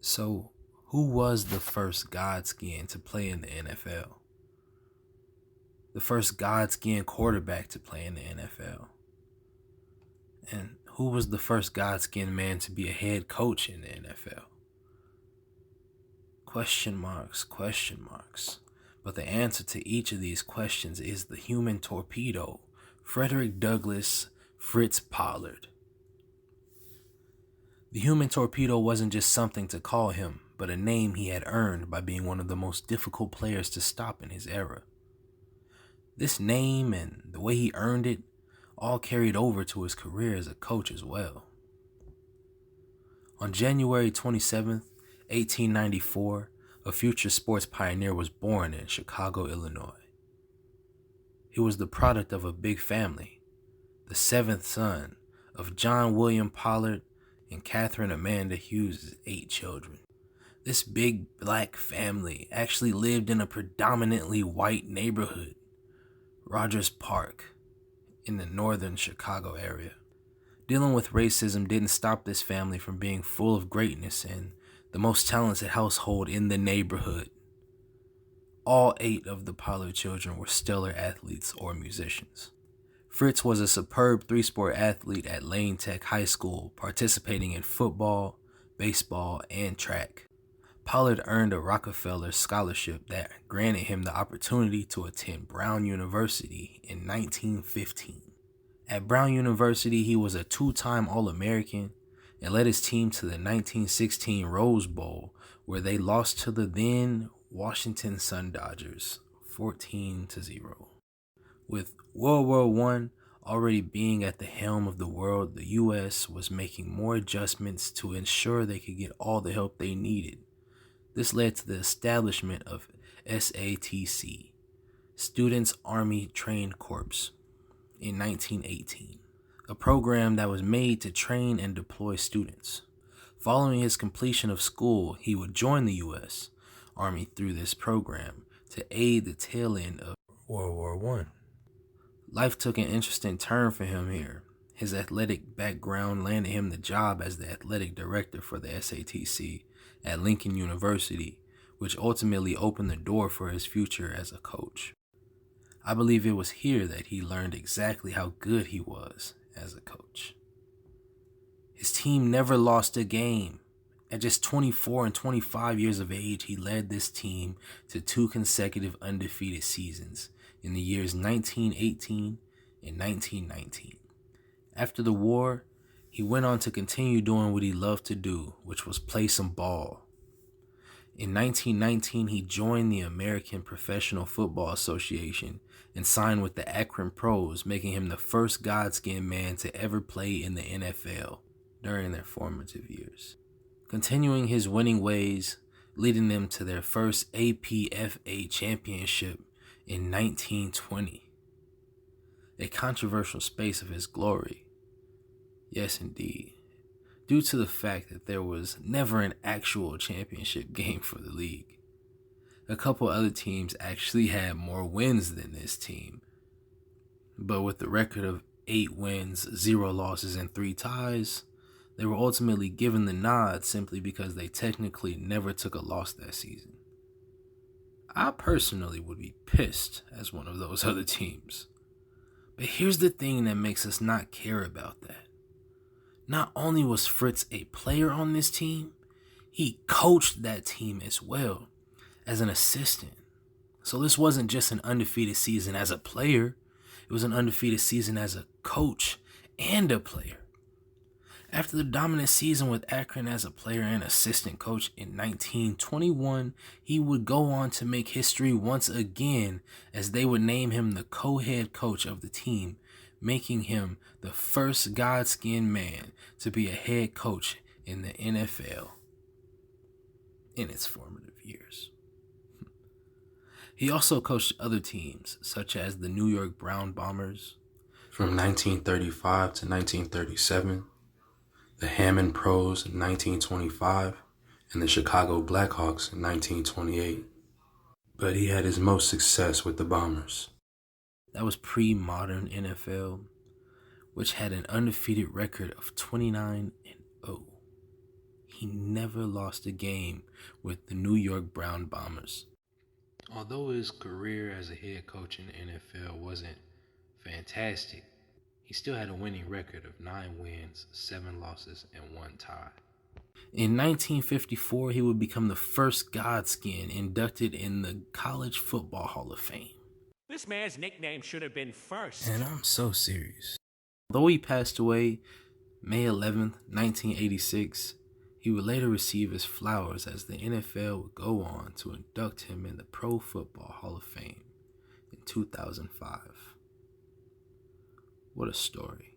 So, who was the first God-skinned to play in the NFL? The first God-skinned quarterback to play in the NFL? And who was the first God-skinned man to be a head coach in the NFL? Question marks, question marks. But the answer to each of these questions is the Human Torpedo, Frederick Douglass Fritz Pollard. The Human Torpedo wasn't just something to call him, but a name he had earned by being one of the most difficult players to stop in his era. This name and the way he earned it all carried over to his career as a coach as well. On January 27th, 1894, a future sports pioneer was born in Chicago, Illinois. He was the product of a big family, the seventh son of John William Pollard and Catherine Amanda Hughes' 8 children. This big black family actually lived in a predominantly white neighborhood, Rogers Park, in the northern Chicago area. Dealing with racism didn't stop this family from being full of greatness and the most talented household in the neighborhood. All 8 of the Pollard children were stellar athletes or musicians. Fritz was a superb 3-sport athlete at Lane Tech High School, participating in football, baseball, and track. Pollard earned a Rockefeller scholarship that granted him the opportunity to attend Brown University in 1915. At Brown University, he was a 2-time All-American and led his team to the 1916 Rose Bowl, where they lost to the then Washington Sun Dodgers 14-0. With World War I already being at the helm of the world, the U.S. was making more adjustments to ensure they could get all the help they needed. This led to the establishment of SATC, Students Army Trained Corps, in 1918, a program that was made to train and deploy students. Following his completion of school, he would join the U.S. Army through this program to aid the tail end of World War I. Life took an interesting turn for him here. His athletic background landed him the job as the athletic director for the SATC at Lincoln University, which ultimately opened the door for his future as a coach. I believe it was here that he learned exactly how good he was as a coach. His team never lost a game. At just 24 and 25 years of age, he led this team to 2 consecutive undefeated seasons in the years 1918 and 1919. After the war, he went on to continue doing what he loved to do, which was play some ball. In 1919, he joined the American Professional Football Association and signed with the Akron Pros, making him the first God-skinned man to ever play in the NFL during their formative years. Continuing his winning ways, leading them to their first a.p.a. championship in 1920. A controversial space of his glory. Yes, indeed. Due to the fact that there was never an actual championship game for the league. A couple other teams actually had more wins than this team. But with the record of 8 wins, 0 losses, and 3 ties, they were ultimately given the nod simply because they technically never took a loss that season. I personally would be pissed as one of those other teams. But here's the thing that makes us not care about that. Not only was Fritz a player on this team, he coached that team as well as an assistant. So this wasn't just an undefeated season as a player, it was an undefeated season as a coach and a player. After the dominant season with Akron as a player and assistant coach in 1921, he would go on to make history once again as they would name him the co-head coach of the team, making him the first God-skinned man to be a head coach in the NFL in its formative years. He also coached other teams, such as the New York Brown Bombers from 1935 to 1937, the Hammond Pros in 1925, and the Chicago Blackhawks in 1928. But he had his most success with the Bombers. That was pre-modern NFL, which had an undefeated record of 29-0. he never lost a game with the New York Brown Bombers. Although his career as a head coach in the NFL wasn't fantastic, he still had a winning record of 9 wins, 7 losses, and 1 tie. In 1954, he would become the first Godskin inducted in the College Football Hall of Fame. This man's nickname should have been First. And I'm so serious. Although he passed away May 11th, 1986, he would later receive his flowers as the NFL would go on to induct him in the Pro Football Hall of Fame in 2005. What a story.